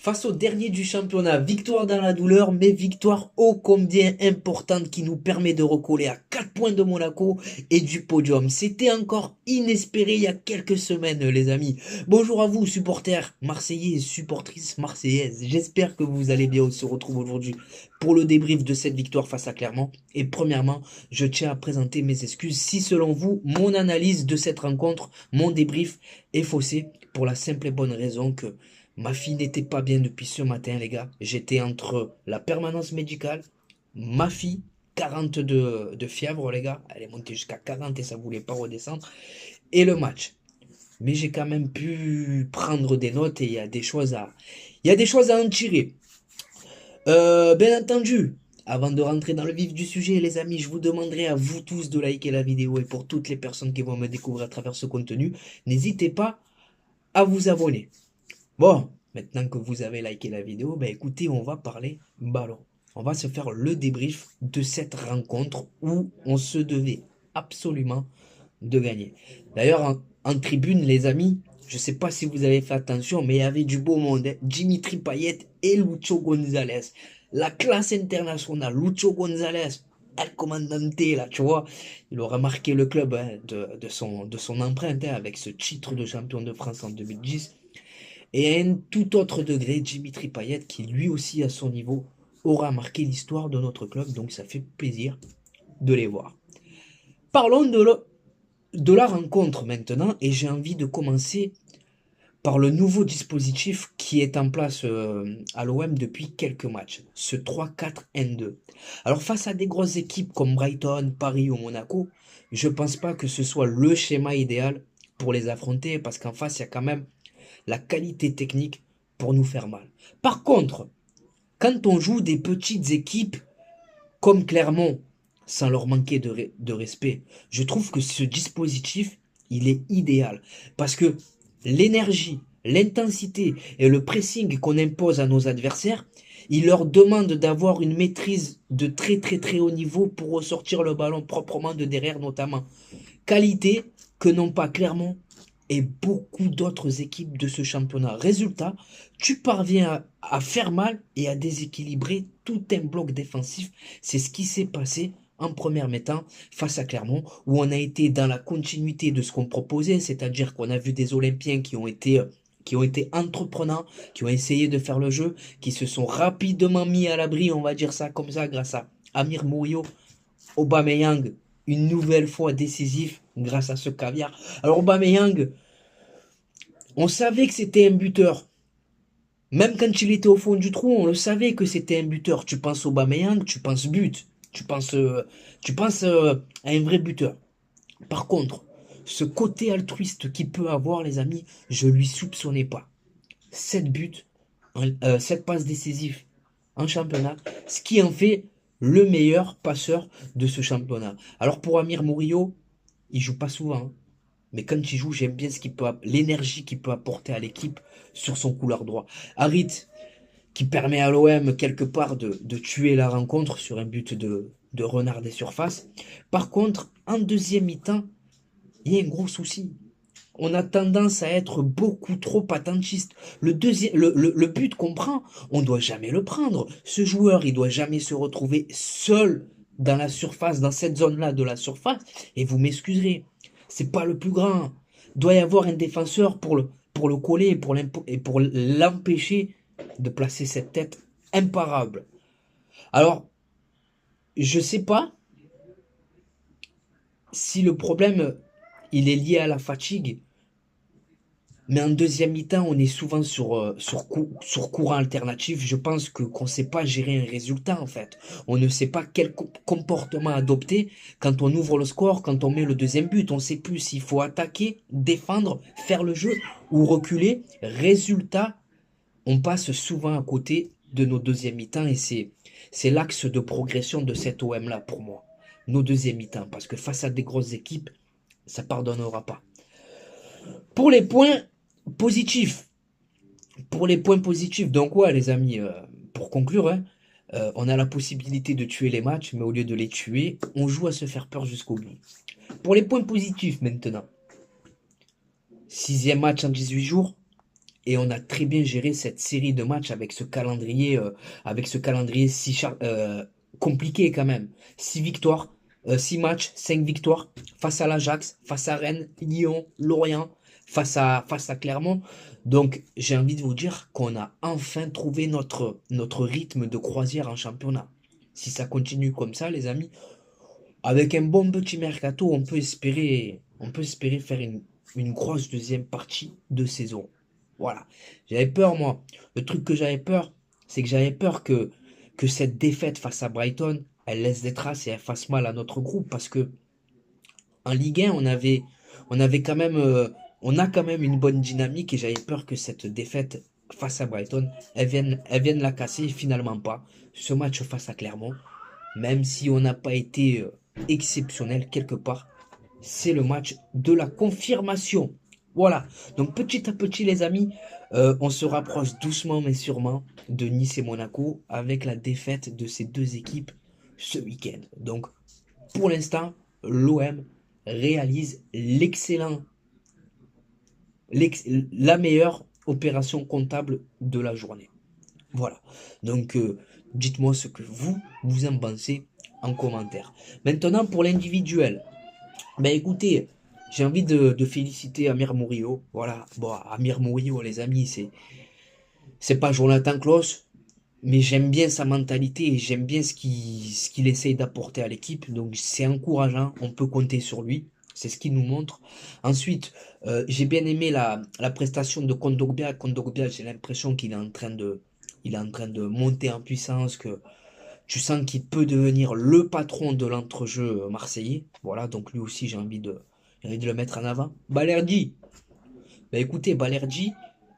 Face au dernier du championnat, victoire dans la douleur, mais victoire ô combien importante qui nous permet de recoller à 4 points de Monaco et du podium. C'était encore inespéré il y a quelques semaines, les amis. Bonjour à vous, supporters marseillais et supportrices marseillaises. J'espère que vous allez bien. On se retrouve aujourd'hui pour le débrief de cette victoire face à Clermont. Et premièrement, je tiens à présenter mes excuses si selon vous, mon analyse de cette rencontre, mon débrief est faussé pour la simple et bonne raison que ma fille n'était pas bien depuis ce matin, les gars. J'étais entre la permanence médicale, ma fille, 40 de fièvre, les gars. Elle est montée jusqu'à 40 et ça voulait pas redescendre. Et le match. Mais j'ai quand même pu prendre des notes et il y a des choses à en tirer. Bien entendu, avant de rentrer dans le vif du sujet, les amis, je vous demanderai à vous tous de liker la vidéo et pour toutes les personnes qui vont me découvrir à travers ce contenu, n'hésitez pas à vous abonner. Bon, maintenant que vous avez liké la vidéo, ben écoutez, on va parler ballon. On va se faire le débrief de cette rencontre où on se devait absolument de gagner. D'ailleurs, en tribune, les amis, je ne sais pas si vous avez fait attention, mais il y avait du beau monde, hein. Dimitri Payet et Lucho Gonzalez. La classe internationale, Lucho Gonzalez, El Comandante, là, tu vois, il aura marqué le club, hein, de son empreinte, hein, avec ce titre de champion de France en 2010. Et à un tout autre degré, Dimitri Payet, qui lui aussi à son niveau aura marqué l'histoire de notre club, donc ça fait plaisir de les voir. Parlons de la rencontre maintenant, et j'ai envie de commencer par le nouveau dispositif qui est en place à l'OM depuis quelques matchs, ce 3-4-N2. Alors face à des grosses équipes comme Brighton, Paris ou Monaco, je pense pas que ce soit le schéma idéal pour les affronter, parce qu'en face, il y a quand même la qualité technique pour nous faire mal. Par contre, quand on joue des petites équipes comme Clermont, sans leur manquer de respect, je trouve que ce dispositif, il est idéal. Parce que l'énergie, l'intensité et le pressing qu'on impose à nos adversaires, il leur demande d'avoir une maîtrise de très très très haut niveau pour ressortir le ballon proprement de derrière notamment. Qualité que n'ont pas Clermont et beaucoup d'autres équipes de ce championnat. Résultat, tu parviens à faire mal et à déséquilibrer tout un bloc défensif. C'est ce qui s'est passé en première mi-temps face à Clermont, où on a été dans la continuité de ce qu'on proposait, c'est-à-dire qu'on a vu des Olympiens qui ont été entreprenants, qui ont essayé de faire le jeu, qui se sont rapidement mis à l'abri, on va dire ça comme ça, grâce à Amir Mourio, Aubameyang, une nouvelle fois décisif grâce à ce caviar. Alors Aubameyang, on savait que c'était un buteur. Même quand il était au fond du trou, on le savait que c'était un buteur. Tu penses Aubameyang, tu penses but. Tu penses à un vrai buteur. Par contre, ce côté altruiste qu'il peut avoir, les amis, je lui soupçonnais pas. 7 buts, 7 passes décisives en championnat, ce qui en fait le meilleur passeur de ce championnat. Alors pour Amir Murillo, il joue pas souvent, hein. Mais quand il joue, j'aime bien l'énergie qu'il peut apporter à l'équipe sur son couloir droit. Harit, qui permet à l'OM quelque part de tuer la rencontre sur un but de renard des surfaces. Par contre, en deuxième mi-temps, il y a un gros souci. On a tendance à être beaucoup trop attentiste. Le but qu'on prend, on doit jamais le prendre. Ce joueur, il doit jamais se retrouver seul dans la surface, dans cette zone-là de la surface. Et vous m'excuserez, c'est pas le plus grand. Il doit y avoir un défenseur pour le coller et pour l'empêcher de placer cette tête imparable. Alors, je sais pas si le problème, il est lié à la fatigue. Mais en deuxième mi-temps, on est souvent sur courant alternatif. Je pense qu'on ne sait pas gérer un résultat, en fait. On ne sait pas quel comportement adopter quand on ouvre le score, quand on met le deuxième but. On ne sait plus s'il faut attaquer, défendre, faire le jeu ou reculer. Résultat, on passe souvent à côté de nos deuxièmes mi-temps et c'est l'axe de progression de cet OM-là pour moi. Nos deuxièmes mi-temps. Parce que face à des grosses équipes, ça pardonnera pas. Pour les points positifs, donc ouais les amis, pour conclure, hein, on a la possibilité de tuer les matchs, mais au lieu de les tuer, on joue à se faire peur jusqu'au bout. Pour les points positifs maintenant, sixième match en 18 jours, Et on a très bien géré cette série de matchs avec ce calendrier compliqué quand même. 6 victoires, 6 matchs, 5 victoires face à l'Ajax, face à Rennes, Lyon, Lorient, face à Clermont. Donc j'ai envie de vous dire qu'on a enfin trouvé notre rythme de croisière en championnat. Si ça continue comme ça, les amis, avec un bon petit mercato, on peut espérer faire une grosse deuxième partie de saison. Voilà. J'avais peur, moi. Le truc que j'avais peur, c'est que j'avais peur que cette défaite face à Brighton, elle laisse des traces et elle fasse mal à notre groupe. Parce que en Ligue 1, on avait quand même, on a quand même une bonne dynamique et j'avais peur que cette défaite face à Brighton, elle vienne la casser et finalement pas. Ce match face à Clermont, même si on n'a pas été exceptionnel quelque part, c'est le match de la confirmation. Voilà. Donc petit à petit, les amis, on se rapproche doucement mais sûrement de Nice et Monaco avec la défaite de ces deux équipes ce week-end. Donc pour l'instant, l'OM réalise la meilleure opération comptable de la journée. Voilà. Donc, dites-moi ce que vous en pensez en commentaire. Maintenant, pour l'individuel. Ben écoutez, j'ai envie de féliciter Amir Mourio. Voilà. Bon, Amir Mourio, les amis, c'est pas Jonathan Klaus, mais j'aime bien sa mentalité et j'aime bien ce qu'il essaye d'apporter à l'équipe. Donc, c'est encourageant. On peut compter sur lui. C'est ce qu'il nous montre. Ensuite, j'ai bien aimé la prestation de Kondogbia. Kondogbia, j'ai l'impression qu'il est en train de monter en puissance, que tu sens qu'il peut devenir le patron de l'entrejeu marseillais. Voilà, donc lui aussi, j'ai envie de le mettre en avant. Balerdi, bah écoutez, Balerdi,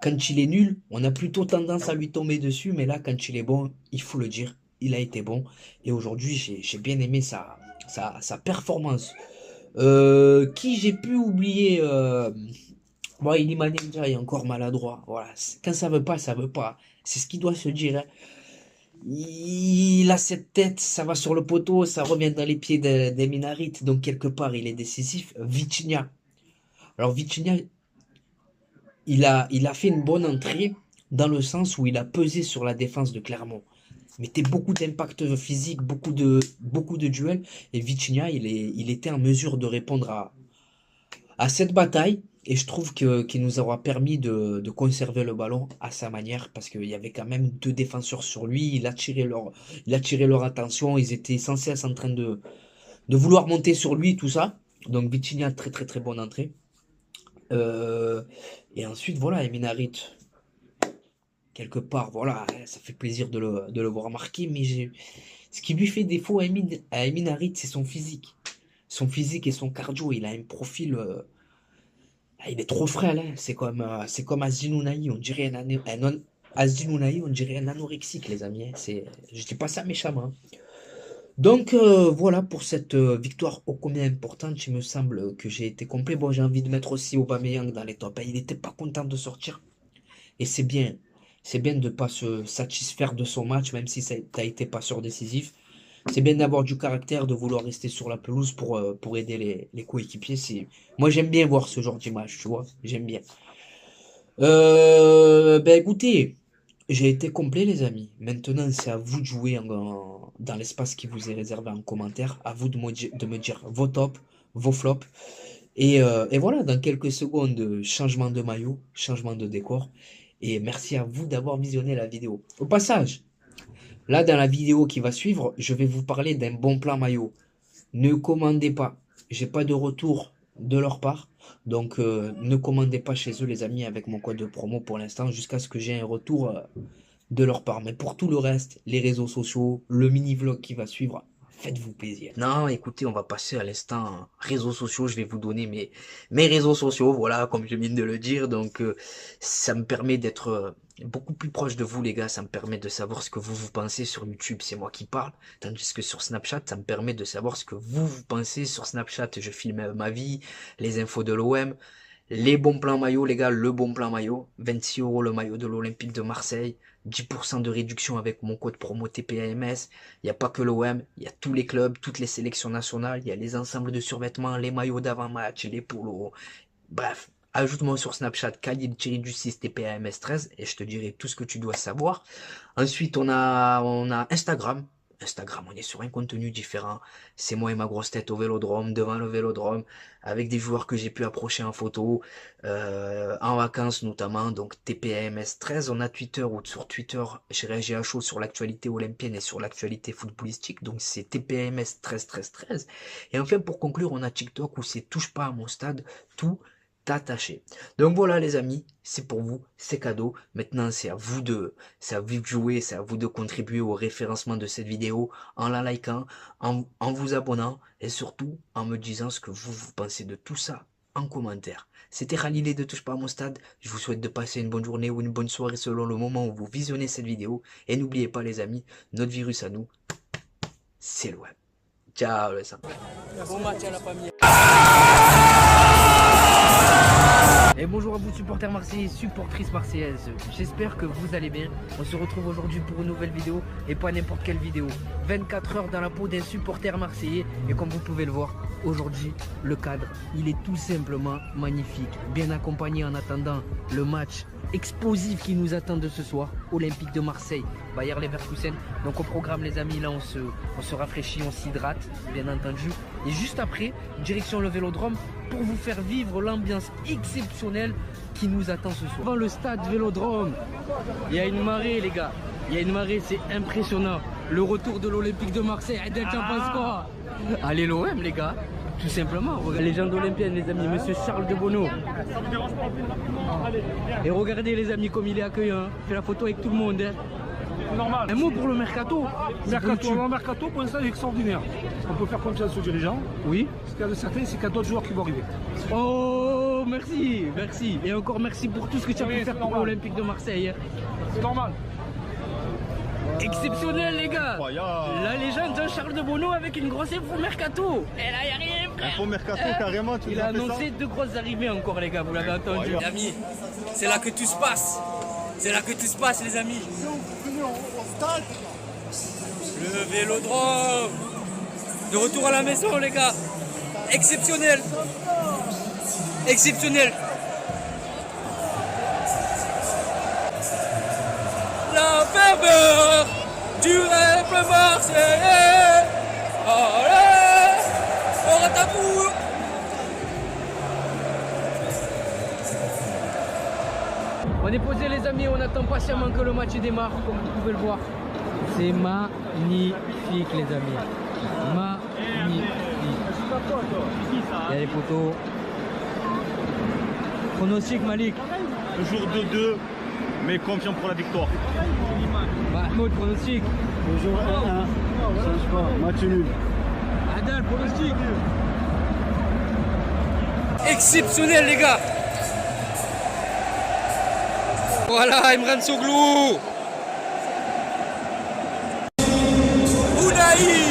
quand il est nul, on a plutôt tendance à lui tomber dessus, mais là, quand il est bon, il faut le dire, il a été bon. Et aujourd'hui, j'ai bien aimé sa performance. Qui j'ai pu oublier bon, Iliman Ndiaye est encore maladroit. Voilà. Quand ça veut pas, ça veut pas. C'est ce qu'il doit se dire, hein. Il a cette tête, ça va sur le poteau, ça revient dans les pieds des Minarites, donc quelque part il est décisif. Vitinha. Alors Vitinha, il a fait une bonne entrée dans le sens où il a pesé sur la défense de Clermont. Il mettait beaucoup d'impact physique, beaucoup de duels, et Vitinha, il était en mesure de répondre à cette bataille. Et je trouve qu'il nous aura permis de conserver le ballon à sa manière, parce qu'il y avait quand même deux défenseurs sur lui. Il a attiré leur attention. Ils étaient censés être en train de vouloir monter sur lui, tout ça. Donc Vitinha, très très très bonne entrée. Euh, et ensuite, voilà, Emin Harit, quelque part, voilà, ça fait plaisir de le voir marquer. Mais ce qui lui fait défaut à Emin Harit, c'est son physique. Son physique et son cardio. Il a un profil. Il est trop frêle, hein. C'est comme Azzin Ounahi, on dirait Azzin Ounahi, on dirait un anorexique, les amis, hein. Je dis pas ça méchamment, hein. Donc voilà pour cette victoire ô combien importante. Il me semble que j'ai été complet. Bon, j'ai envie de mettre aussi Aubameyang dans les tops, hein. Il n'était pas content de sortir. Et c'est bien. C'est bien de ne pas se satisfaire de son match, même si ça a été pas décisif. C'est bien d'avoir du caractère, de vouloir rester sur la pelouse pour aider les coéquipiers. Moi, j'aime bien voir ce genre d'image, tu vois. J'aime bien. Ben écoutez, j'ai été complet, les amis. Maintenant, c'est à vous de jouer dans l'espace qui vous est réservé en commentaire. À vous de me dire vos tops, vos flops. Et voilà, dans quelques secondes, changement de maillot, changement de décor. Et merci à vous d'avoir visionné la vidéo. Au passage, là, dans la vidéo qui va suivre, je vais vous parler d'un bon plan maillot. Ne commandez pas. J'ai pas de retour de leur part. Donc, ne commandez pas chez eux, les amis, avec mon code de promo pour l'instant, jusqu'à ce que j'ai un retour de leur part. Mais pour tout le reste, les réseaux sociaux, le mini-vlog qui va suivre, faites-vous plaisir. Non, écoutez, on va passer à l'instant réseaux sociaux. Je vais vous donner mes réseaux sociaux, voilà, comme je viens de le dire. Donc, ça me permet d'être beaucoup plus proche de vous, les gars. Ça me permet de savoir ce que vous pensez sur YouTube. C'est moi qui parle. Tandis que sur Snapchat, ça me permet de savoir ce que vous pensez. Sur Snapchat, je filme ma vie, les infos de l'OM. Les bons plans maillot, les gars, le bon plan maillot. 26 € le maillot de l'Olympique de Marseille. 10% de réduction avec mon code promo TPAMS. Il n'y a pas que l'OM, il y a tous les clubs, toutes les sélections nationales. Il y a les ensembles de survêtements, les maillots d'avant-match, les polos. Bref, Ajoute-moi sur Snapchat Khalil-du-6 TPAMS13 et je te dirai tout ce que tu dois savoir. Ensuite, on a Instagram. Instagram, on est sur un contenu différent. C'est moi et ma grosse tête au vélodrome, devant le vélodrome, avec des joueurs que j'ai pu approcher en photo, en vacances notamment. Donc TPAMS13, on a Twitter, ou sur Twitter, j'ai réagi à chaud sur l'actualité olympienne et sur l'actualité footballistique. Donc c'est TPAMS 13 13 13. Et enfin, pour conclure, on a TikTok où c'est touche pas à mon stade, tout attaché. Donc voilà les amis, c'est pour vous, c'est cadeau. Maintenant c'est à vous de jouer, c'est à vous de contribuer au référencement de cette vidéo en la likant, en vous abonnant et surtout en me disant ce que vous pensez de tout ça en commentaire. C'était Khalilé de Touche pas à mon stade. Je vous souhaite de passer une bonne journée ou une bonne soirée selon le moment où vous visionnez cette vidéo. Et n'oubliez pas les amis, notre virus à nous, c'est le web. Ciao les amis. Bon match à la famille. Et bonjour à vous supporters marseillais, supportrices marseillaises, j'espère que vous allez bien. On se retrouve aujourd'hui pour une nouvelle vidéo et pas n'importe quelle vidéo. 24 heures dans la peau d'un supporter marseillais et comme vous pouvez le voir, aujourd'hui le cadre il est tout simplement magnifique. Bien accompagné en attendant le match explosif qui nous attend de ce soir, Olympique de Marseille, Bayer Leverkusen. Donc au programme les amis, là on se rafraîchit, on s'hydrate bien entendu. Et juste après, direction le Vélodrome pour vous faire vivre l'ambiance exceptionnelle qui nous attend ce soir. Dans le stade Vélodrome, il y a une marée les gars, il y a une marée, c'est impressionnant. Le retour de l'Olympique de Marseille, Adel, t'en penses quoi? Allez l'OM les gars, tout simplement. Regardez, légende olympienne les amis, monsieur Charles de Bonneau. Et regardez les amis comme il est accueillant, fait la photo avec tout le monde. Hein. Normal. Un mot pour le mercato. Le mercato pour l'instant est extraordinaire. On peut faire confiance aux dirigeants. Oui. Ce qu'il y a de certain, c'est qu'il y a d'autres joueurs qui vont arriver. Oh, merci, merci. Et encore merci pour tout ce que tu as pu faire pour l'Olympique de Marseille. C'est normal. Exceptionnel les gars. La légende Jean-Charles de Bonneau avec une grosse info mercato. Et là, il n'y a rien frère. Info mercato carrément, tu Il a annoncé deux grosses arrivées encore les gars, vous l'avez entendu. Les amis, c'est là que tout se passe. C'est là que tout se passe les amis. Le Vélodrome. De retour à la maison les gars. Exceptionnel. Exceptionnel. La ferveur du rêve marseillais. Allez, on rataboue. On est posé les amis, on attend patiemment que le match démarre, comme vous pouvez le voir. C'est magnifique les amis. Magnifique. Il y a les photos. Pronostic Malik. Toujours 2-2, mais confiant pour la victoire. Mahmoud, pronostic. Toujours 1-1. Change pas. Match nul. Adal, pronostic. Exceptionnel les gars. Voilà, Imran Soglou. Ounaï.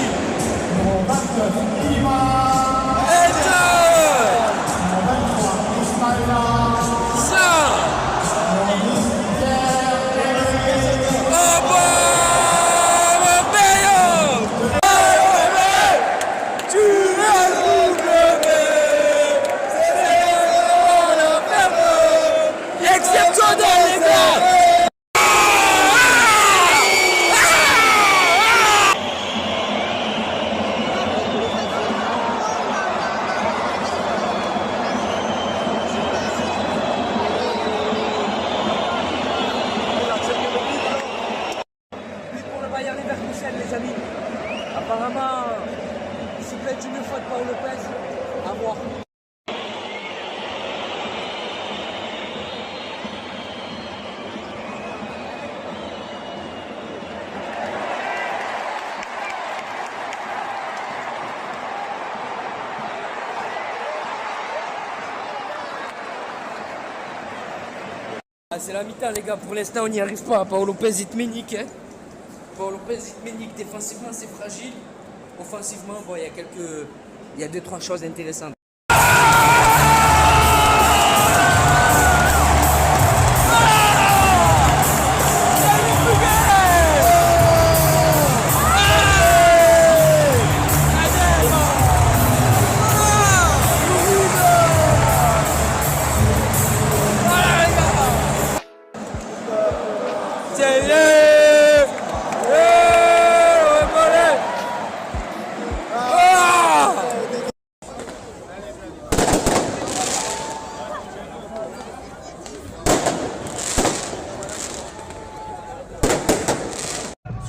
Les amis, apparemment, c'est peut-être une faute Paul Lopez, à voir. C'est la mi-temps les gars, pour l'instant on n'y arrive pas, Paul Lopez est ménique. Hein. Paul Lopez ménique, défensivement c'est fragile, offensivement bon, il y a 2-3 choses intéressantes.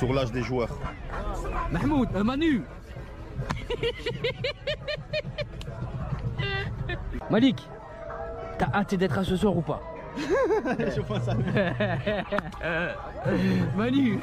sur l'âge des joueurs. Mahmoud, Manu. Malik, t'as hâte d'être à ce soir ou pas? Je pense à Manu.